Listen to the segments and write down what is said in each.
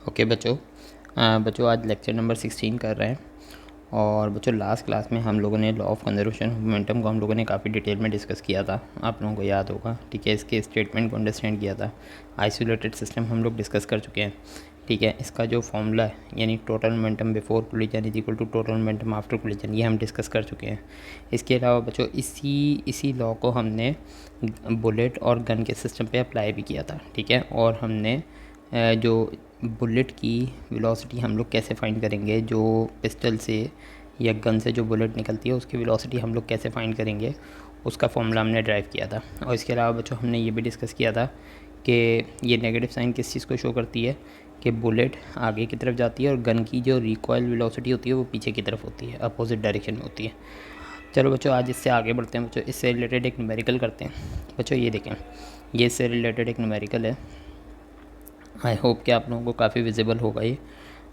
Okay बच्चों, आज lecture number 16 कर रहे हैं। और बच्चों लास्ट क्लास में हम लोगों ने law of conservation of momentum को हम लोगों ने काफ़ी डिटेल में डिस्कस किया था, आप लोगों को याद होगा। ठीक है, इसके स्टेटमेंट को अंडरस्टैंड किया था। आइसोलेटेड सिस्टम हम लोग डिस्कस कर चुके हैं। ठीक है, इसका जो फॉर्मूला है यानी total momentum before collision is equal to total momentum after collision, ये हम डिस्कस कर चुके हैं। इसके अलावा बच्चों इसी लॉ को हमने बुलेट और गन के सिस्टम पे अप्लाई भी किया था। ठीक है, और हमने जो बुलेट की वेलोसिटी हम लोग कैसे फाइंड करेंगे, जो पिस्टल से या गन से जो बुलेट निकलती है उसकी वेलोसिटी हम लोग कैसे फाइंड करेंगे, उसका फॉर्मूला हमने ड्राइव किया था। और इसके अलावा बच्चों हमने ये भी डिस्कस किया था कि ये नेगेटिव साइन किस चीज़ को शो करती है कि बुलेट आगे की तरफ जाती है और गन की जो रिकॉयल वेलोसिटी होती है वो पीछे की तरफ होती है, अपोजिट डायरेक्शन में होती है। चलो बच्चों आज इससे आगे बढ़ते हैं। बच्चों इससे रिलेटेड एक न्यूमेरिकल करते हैं। बच्चों ये देखें, ये इससे रिलेटेड एक न्यूमेरिकल है। आई होप कि आप लोगों को काफ़ी विजिबल होगा ये।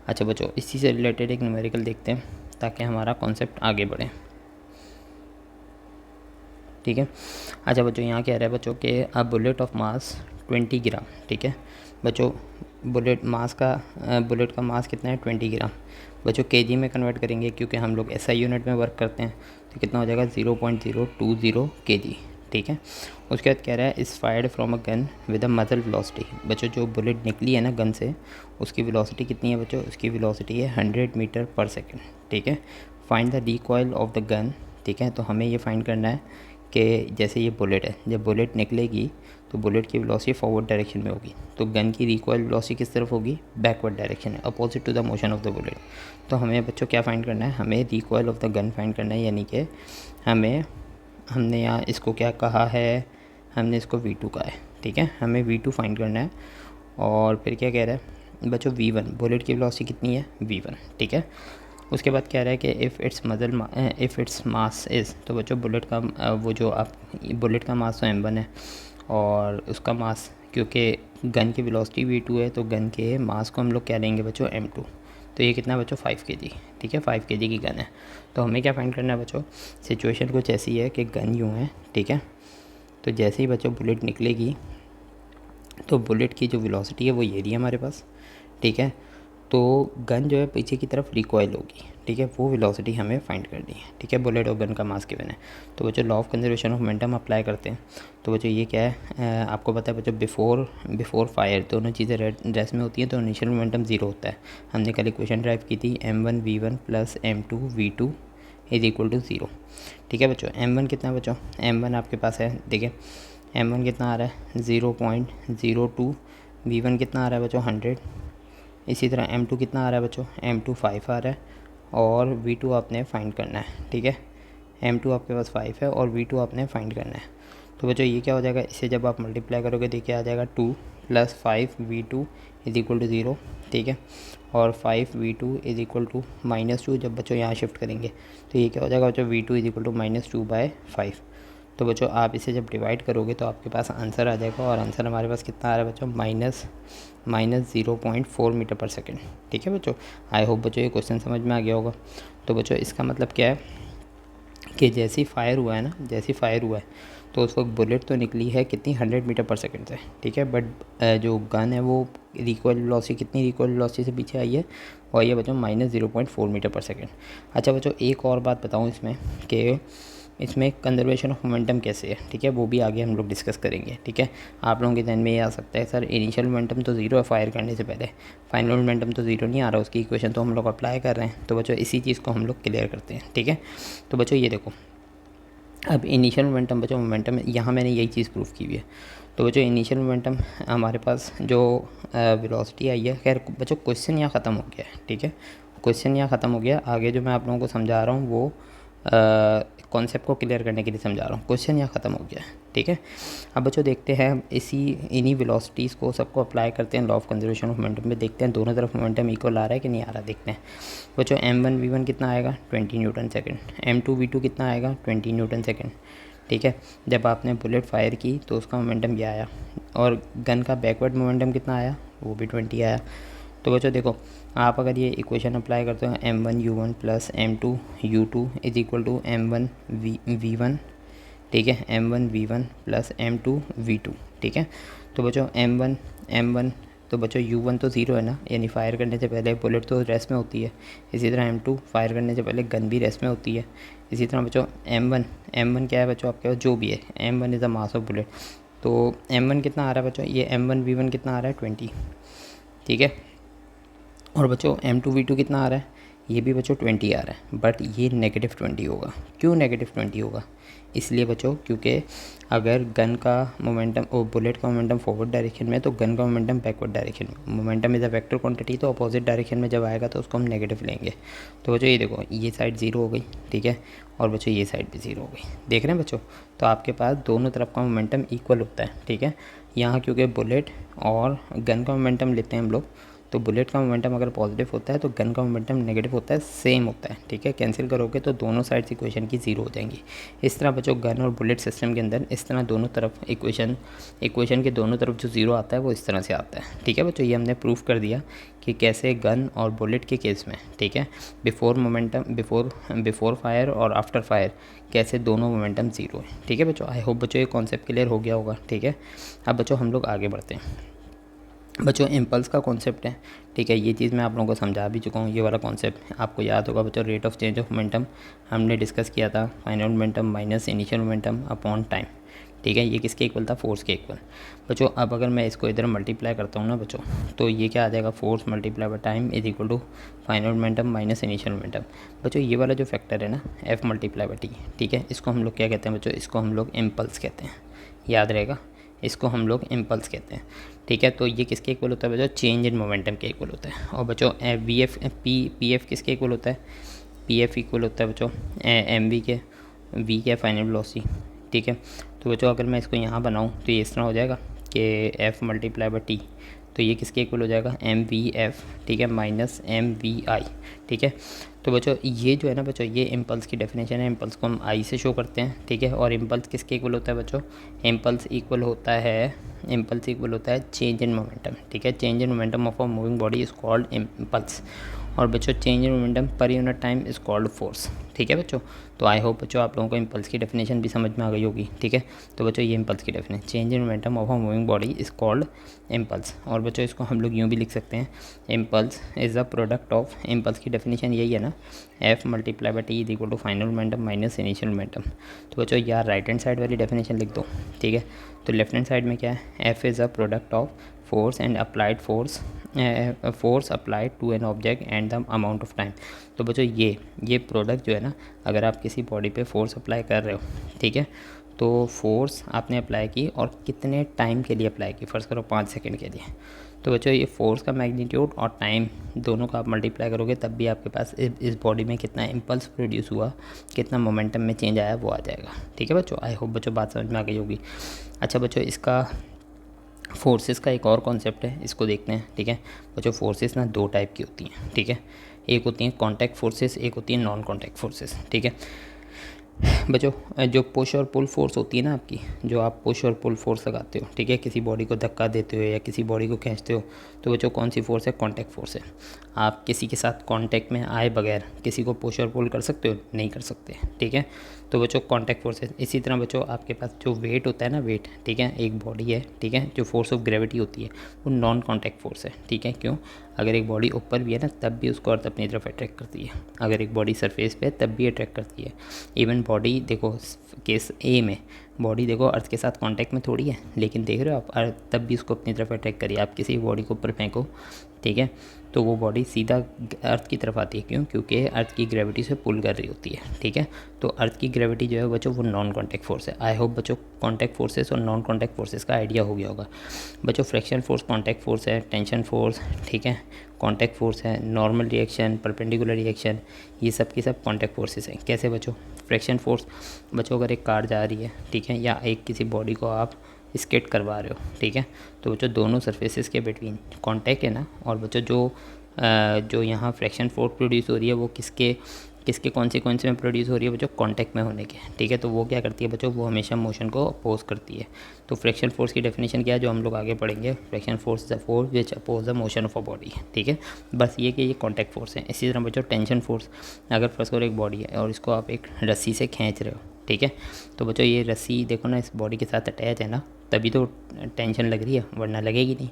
अच्छा बच्चों, इसी से रिलेटेड एक न्यूमेरिकल देखते हैं ताकि हमारा कॉन्सेप्ट आगे बढ़े। ठीक है, अच्छा बच्चों यहाँ कह रहा है बच्चों कि अ बुलेट ऑफ मास 20 ग्राम। ठीक है बच्चों, बुलेट का मास कितना है 20 ग्राम। बच्चों केजी में कन्वर्ट करेंगे क्योंकि हम लोग एसआई यूनिट में वर्क करते हैं, तो कितना हो जाएगा 0.020 केजी। ठीक है, उसके बाद कह रहा है इस fired from a gun with a मजल वेलोसिटी। बच्चों जो बुलेट निकली है ना गन से, उसकी वेलोसिटी कितनी है बच्चों, उसकी वेलोसिटी है 100 मीटर पर सेकेंड। ठीक है, find the recoil of the gun. ठीक है, तो हमें ये फाइंड करना है कि जैसे ये बुलेट है, जब बुलेट निकलेगी तो बुलेट की वेलोसिटी फॉरवर्ड डायरेक्शन में होगी, तो गन की रिकॉयल वेलोसिटी किस तरफ होगी, बैकवर्ड डायरेक्शन है, opposite to the motion of the bullet. तो हमें बच्चों क्या फाइंड करना है, हमें recoil of the gun find करना है, यानी कि हमने यहाँ इसको क्या कहा है, हमने इसको V2 कहा है। ठीक है, हमें V2 फाइंड करना है। और फिर क्या कह रहा है बच्चों, V1 बुलेट की वेलोसिटी कितनी है V1। ठीक है, उसके बाद कह रहा है कि इफ़ इट्स मास इज़, तो बच्चों बुलेट का बुलेट का मास तो m1 है, और उसका मास क्योंकि गन की वेलोसिटी V2 है तो गन के मास को हम लोग क्या लेंगे बच्चों m2। तो ये कितना है बच्चों 5 kg। ठीक है, 5 kg की गन है। तो हमें क्या फाइंड करना है बच्चों, सिचुएशन कुछ ऐसी है कि गन यूँ है। ठीक है, तो जैसे ही बच्चों बुलेट निकलेगी तो बुलेट की जो वेलोसिटी है वो ये रही है हमारे पास। ठीक है, तो गन जो है पीछे की तरफ रिकॉयल होगी। ठीक है, वो वेलोसिटी हमें फाइंड करनी है। ठीक है, बुलेट और गन का मास गिवन है। तो बच्चों law of conservation of momentum apply करते हैं। तो बच्चों ये क्या है, आपको पता है बच्चों बिफोर फायर दोनों चीज़ें रेस्ट में होती हैं, तो इनिशियल मोमेंटम ज़ीरो होता है। हमने कल इक्वेशन ड्राइव की थी m1v1 plus m2v2 is equal to zero. ठीक है बच्चों, m1 कितना है बच्चों, m1 आपके पास है, देखिए m1 कितना आ रहा है 0.02, v1 कितना आ रहा है बच्चों 100। इसी तरह m2 कितना आ रहा है बच्चों, m2 5 आ रहा है, और v2 आपने फाइंड करना है। ठीक है, m2 आपके पास 5 है और v2 आपने फाइंड करना है। तो बच्चों ये क्या हो जाएगा, इसे जब आप मल्टीप्लाई करोगे तो क्या आ जाएगा 2 + 5v2 इज इक्वल टू 0। ठीक है, और 5v2 इज इक्वल टू -2, जब बच्चों यहाँ शिफ्ट करेंगे तो ये क्या हो जाएगा बच्चों, v2 इज इक्वल टू -2/5। तो बच्चों आप इसे जब डिवाइड करोगे तो आपके पास आंसर आ जाएगा, और आंसर हमारे पास कितना आ रहा है बच्चों, -0.4 मीटर पर सेकेंड। ठीक है बच्चों, आई होप बच्चों ये क्वेश्चन समझ में आ गया होगा। तो बच्चों इसका मतलब क्या है कि जैसे ही फायर हुआ है ना, जैसे ही फायर हुआ है तो उस वक्त बुलेट तो निकली है कितनी 100 मीटर पर सेकेंड से। ठीक है, बट जो गन है वो रिकॉयल वेलोसिटी कितनी रिकॉयल वेलोसिटी से पीछे आई है, और ये बच्चों -0.4 मीटर पर सेकेंड। अच्छा बच्चों एक और बात बताऊँ इसमें कि इसमें कंजर्वेशन ऑफ मोमेंटम कैसे है। ठीक है, वो भी आगे हम लोग डिस्कस करेंगे। ठीक है, आप लोगों के ध्यान में ये आ सकता है सर इनिशियल मोमेंटम तो ज़ीरो है फायर करने से पहले, फाइनल मोमेंटम तो ज़ीरो नहीं आ रहा, उसकी इक्वेशन तो हम लोग अप्लाई कर रहे हैं। तो बच्चों इसी चीज़ को हम लोग क्लियर करते हैं। ठीक है, तो बच्चों ये देखो, अब इनिशियल मोमेंटम बच्चों मोमेंटम यहाँ मैंने यही चीज़ प्रूफ की हुई है। तो बच्चों इनिशियल मोमेंटम हमारे पास जो वेलोसिटी आई है, खैर बच्चों क्वेश्चन यहाँ ख़त्म हो गया है। ठीक है, क्वेश्चन यहाँ ख़त्म हो गया, आगे जो मैं आप लोगों को समझा रहा हूँ वो कॉन्सेप्ट को क्लियर करने के लिए समझा रहा हूँ, क्वेश्चन यहाँ ख़त्म हो गया है। ठीक है, अब बच्चों देखते हैं इन्हीं वेलोसिटीज़ को सबको अप्लाई करते हैं law of conservation of momentum में, देखते हैं दोनों तरफ मोमेंटम इक्वल आ रहा है कि नहीं आ रहा, देखते हैं। बच्चों m1v1 कितना आएगा 20 न्यूटन सेकेंड, m2v2 कितना आएगा 20 न्यूटन सेकेंड। ठीक है, जब आपने बुलेट फायर की तो उसका मोमेंटम ये आया, और गन का बैकवर्ड मोमेंटम कितना आया, वो भी 20 आया। तो बच्चों देखो, आप अगर ये इक्वेशन अप्लाई करते हो m1u1 plus m2u2 is equal to m1v1। ठीक है, m1v1 प्लस m2v2। ठीक है, तो बच्चों m1 तो बच्चों U1 तो 0 है ना, यानी फायर करने से पहले बुलेट तो रेस्ट में होती है। इसी तरह M2 फायर करने से पहले गन भी रेस्ट में होती है। इसी तरह बच्चों M1 क्या है बच्चों आपके पास जो भी है, M1 is the mass of bullet. तो M1 कितना आ रहा है बच्चों, ये M1V1 कितना आ रहा है 20, ठीक है। और बच्चों M2V2 कितना आ रहा है, ये भी बच्चों 20 आ रहा है, बट ये -20 होगा। क्यों -20 होगा, इसलिए बच्चों क्योंकि अगर गन का मोमेंटम और बुलेट का मोमेंटम फॉरवर्ड डायरेक्शन में तो गन का मोमेंटम बैकवर्ड डायरेक्शन में। Momentum is a vector quantity, तो अपोजिट डायरेक्शन में जब आएगा तो उसको हम नेगेटिव लेंगे। तो बच्चों ये देखो, ये साइड 0 हो गई, ठीक है, और बच्चों ये साइड भी 0 हो गई। देख रहे हैं बच्चों, तो आपके पास दोनों तरफ का मोमेंटम इक्वल होता है, ठीक है। यहाँ क्योंकि बुलेट और गन का मोमेंटम लेते हैं हम लोग, तो बुलेट का मोमेंटम अगर पॉजिटिव होता है तो गन का मोमेंटम नेगेटिव होता है, सेम होता है, ठीक है। कैंसिल करोगे तो दोनों साइड्स इक्वेशन की 0 हो जाएंगी। इस तरह बच्चों गन और बुलेट सिस्टम के अंदर इस तरह दोनों तरफ इक्वेशन के दोनों तरफ जो 0 आता है वो इस तरह से आता है, ठीक है बच्चों। ये हमने प्रूफ कर दिया कि कैसे गन और बुलेट के केस में, ठीक है, बिफोर फायर और आफ्टर फायर कैसे दोनों मोमेंटम 0 है, ठीक है बच्चों। आई होप बच्चों ये कॉन्सेप्ट क्लियर हो गया होगा, ठीक है। अब बच्चों हम लोग आगे बढ़ते हैं। बच्चों इम्पल्स का कॉन्सेप्ट है, ठीक है, ये चीज़ मैं आप लोगों को समझा भी चुका हूँ। ये वाला कॉन्सेप्ट आपको याद होगा बच्चों, rate of change of momentum हमने डिस्कस किया था, final momentum minus initial momentum upon time, ठीक है। ये किसके इक्वल था, फोर्स के इक्वल। बच्चों अब अगर मैं इसको इधर मल्टीप्लाई करता हूँ ना बच्चों, तो ये क्या आ जाएगा, force multiply by time is equal to final momentum minus initial momentum. बच्चों ये वाला जो फैक्टर है ना, F मल्टीप्लाई बाय T, ठीक है, इसको हम लोग क्या कहते हैं बच्चों, इसको हम लोग इम्पल्स कहते हैं, याद रहेगा, इसको हम लोग इम्पल्स कहते हैं, ठीक है। तो ये किसके इक्वल होता है बच्चों, चेंज इन मोमेंटम के इक्वल होता है। और बच्चों पी एफ किसके इक्वल होता है, पी एफ इक्वल होता है बच्चों एम वी के, वी के फाइनल वेलोसिटी, ठीक है। तो बच्चों अगर मैं इसको यहाँ बनाऊँ तो ये इस तरह हो जाएगा कि एफ़ मल्टीप्लाई बाई टी, तो ये किसके इक्वल हो जाएगा, एम वी एफ, ठीक है, माइनस एम वी आई, ठीक है। तो बच्चों ये जो है ना बच्चों, ये इम्पल्स की डेफिनेशन है। इम्पल्स को हम आई से शो करते हैं, ठीक है। और इम्पल्स किसके इक्वल होता है बच्चों, इम्पल्स इक्वल होता है चेंज इन मोमेंटम, ठीक है। Change in momentum of a moving body is called impulse. और बच्चों change in momentum per unit time is called force, ठीक है बच्चों। तो आई होप बच्चों आप लोगों को इम्पल्स की डेफिनेशन भी समझ में आ गई होगी, ठीक है। तो बच्चों ये इम्पल्स की definition, change in momentum of a moving body is called impulse. और बच्चों इसको हम लोग यूँ भी लिख सकते हैं, impulse is the product of, impulse की डेफिनेशन यही है ना, F multiply by T is equal to final momentum minus initial momentum. तो बच्चों यार राइट हैंड साइड वाली डेफिनेशन लिख दो, ठीक है। तो लेफ्ट हैंड साइड में क्या है, F is a product of force and applied force applied to an object and the amount of time. तो बच्चों ये प्रोडक्ट जो है ना, अगर आप किसी बॉडी पे फोर्स अप्लाई कर रहे हो, ठीक है, तो फोर्स आपने अप्लाई की और कितने टाइम के लिए अप्लाई की, फ़र्ज़ करो 5 सेकंड के लिए। तो बच्चों ये फोर्स का मैग्नीट्यूड और टाइम दोनों का आप मल्टीप्लाई करोगे तब भी आपके पास इस बॉडी में कितना इम्पल्स प्रोड्यूस हुआ, कितना मोमेंटम में चेंज आया वो आ जाएगा, ठीक है बच्चों। आई होप बच्चों बात समझ में आ गई होगी। अच्छा बच्चों इसका फोर्सेस का एक और कॉन्सेप्ट है, इसको देखते हैं, ठीक है। बच्चों फोर्सेस ना 2 टाइप की होती हैं, ठीक है। एक होती हैं कॉन्टैक्ट फोर्सेस, एक होती हैं नॉन कॉन्टैक्ट फोर्सेस, ठीक है। बच्चों जो पुश और पुल फोर्स होती है ना आपकी, जो आप पुश और पुल फोर्स लगाते हो, ठीक है, किसी बॉडी को धक्का देते हो या किसी बॉडी को खींचते हो, तो बच्चों कौन सी फोर्स है, कॉन्टैक्ट फोर्स है। आप किसी के साथ कांटेक्ट में आए बगैर किसी को पुश और पुल कर सकते हो, नहीं कर सकते, ठीक है। तो बच्चों कांटेक्ट फोर्स है। इसी तरह बच्चों आपके पास जो वेट होता है ना, वेट, ठीक है, एक बॉडी है, ठीक है, जो फोर्स ऑफ ग्रेविटी होती है वो नॉन कांटेक्ट फोर्स है, ठीक है। क्यों, अगर एक बॉडी ऊपर भी है ना तब भी उसको अर्थ अपनी तरफ अट्रैक्ट करती है, अगर एक बॉडी सरफेस पे है तब भी अट्रैक्ट करती है। इवन बॉडी देखो केस ए में बॉडी देखो अर्थ के साथ कांटेक्ट में थोड़ी है, लेकिन देख रहे हो आप अर्थ तब भी उसको अपनी तरफ अट्रैक्ट करिए। आप किसी बॉडी को ऊपर फेंको, ठीक है, तो वो बॉडी सीधा अर्थ की तरफ आती है। क्यों, क्योंकि अर्थ की ग्रेविटी से पुल कर रही होती है, ठीक है। तो अर्थ की ग्रेविटी जो है बच्चों वो नॉन कॉन्टैक्ट फोर्स है। आई होप बच्चों कॉन्टैक्ट फोर्सेस और नॉन कॉन्टैक्ट फोर्सेस का आइडिया हो गया होगा। बच्चों फ्रिक्शन फोर्स कॉन्टैक्ट फोर्स है, टेंशन फोर्स, ठीक है, कॉन्टैक्ट फोर्स है, नॉर्मल रिएक्शन, परपेंडिकुलर रिएक्शन, ये सब की सब कॉन्टैक्ट फोर्सेस हैं। कैसे बच्चों, फ्रिक्शन फोर्स बच्चों अगर एक कार जा रही है, ठीक है, या एक किसी बॉडी को आप स्केट करवा रहे हो, ठीक है, तो बच्चों दोनों सरफेसेस के बिटवीन कांटेक्ट है ना। और बच्चों जो यहाँ फ्रिक्शन फोर्स प्रोड्यूस हो रही है वो किसके कॉन्सिक्वेंस में प्रोड्यूस हो रही है बच्चों, कांटेक्ट में होने के, ठीक है। तो वो क्या करती है बच्चों, वो हमेशा मोशन को अपोज करती है। तो फ्रिक्शन फोर्स की डेफिनेशन क्या है जो हम लोग आगे पढ़ेंगे, friction force the force which oppose the motion of a body, ठीक है। बस ये कि ये कांटेक्ट फोर्स है। इसी तरह बच्चों टेंशन फोर्स, अगर फर्स्ट और एक बॉडी है और इसको आप एक रस्सी से खींच रहे हो, ठीक है, तो बच्चों ये रस्सी देखो ना इस बॉडी के साथ अटैच है ना, तभी तो टेंशन लग रही है, वरना लगेगी नहीं,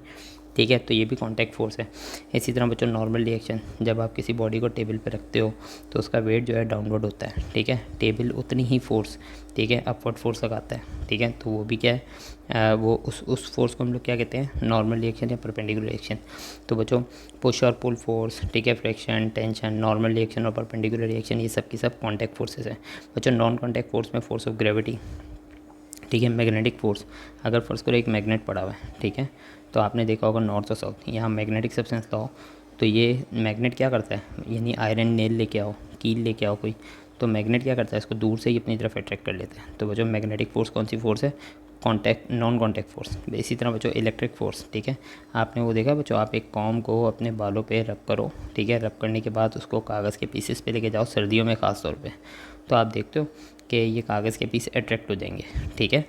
ठीक है, तो ये भी कॉन्टैक्ट फोर्स है। इसी तरह बच्चों नॉर्मल रिएक्शन, जब आप किसी बॉडी को टेबल पे रखते हो तो उसका वेट जो है डाउनवर्ड होता है, ठीक है, टेबल उतनी ही फोर्स, ठीक है, अपवर्ड फोर्स लगाता है, ठीक है, तो वो भी क्या है, वो उस फोर्स को हम लोग क्या कहते हैं, नॉर्मल रिएक्शन या परपेंडिकुलर रिएक्शन। तो बच्चों पुश और पुल फोर्स, ठीक है, फ्रिक्शन, टेंशन, नॉर्मल रिएक्शन और परपेंडिकुलर रिएक्शन, ये सब की सब कॉन्टैक्ट फोर्सेस है। बच्चों नॉन कॉन्टैक्ट फोर्स में फोर्स ऑफ ग्रेविटी, ठीक है, मैग्नेटिक फोर्स, अगर फर्ज करो एक मैग्नेट पड़ा हुआ है, ठीक है, तो आपने देखा होगा नॉर्थ और साउथ, यहाँ मैग्नेटिक सब्सटेंस लाओ तो ये मैग्नेट क्या करता है, यानी आयरन नेल लेके आओ, कील लेके आओ कोई, तो मैग्नेट क्या करता है, इसको दूर से ही अपनी तरफ अट्रैक्ट कर लेता है। तो बच्चों मैग्नेटिक फोर्स कौन सी फोर्स है, कॉन्टैक्ट नॉन कॉन्टैक्ट फोर्स। इसी तरह बच्चों इलेक्ट्रिक फोर्स, ठीक है, आपने वो देखा बच्चों, आप एक कॉम को अपने बालों पे रब करो, ठीक है, रब करने के बाद उसको कागज़ के पीसेस पे लेके जाओ, सर्दियों में ख़ास तौर पे, तो आप देखते हो कि ये कागज़ के पीस अट्रैक्ट हो जाएंगे, ठीक है,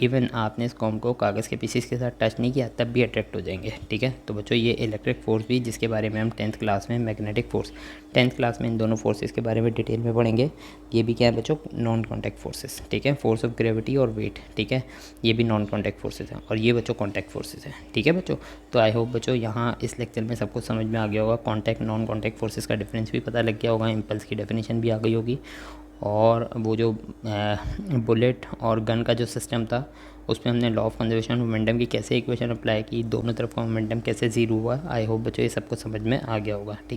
इवन आपने इस कॉम को कागज़ के पीसेस के साथ टच नहीं किया तब भी अट्रैक्ट हो जाएंगे, ठीक है। तो बच्चों ये इलेक्ट्रिक फोर्स भी, जिसके बारे में हम 10th क्लास में, मैग्नेटिक फोर्स 10th क्लास में इन दोनों फोर्सेस के बारे में डिटेल में पढ़ेंगे। ये भी क्या है बच्चों, नॉन कॉन्टैक्ट फोर्सेस, ठीक है, फोर्स ऑफ ग्रेविटी और वेट, ठीक है, ये भी नॉन कॉन्टैक्ट फोर्सेस हैं, और ये बच्चों कॉन्टैक्ट फोर्सेस हैं, ठीक है बच्चों। तो आई होप बच्चों यहाँ इस लेक्चर में सब कुछ समझ में आ गया होगा, कॉन्टैक्ट नॉन कॉन्टैक्ट फोर्सेस का डिफरेंस भी पता लग गया होगा, इम्पल्स की डेफिनेशन भी आ गई होगी, और वो जो बुलेट और गन का जो सिस्टम था उसमें हमने लॉ ऑफ कंजर्वेशन मोमेंटम की कैसे इक्वेशन अप्लाई की, दोनों तरफ का मोमेंटम कैसे ज़ीरो हुआ। आई होप बच्चों ये सब कुछ समझ में आ गया होगा, ठीक।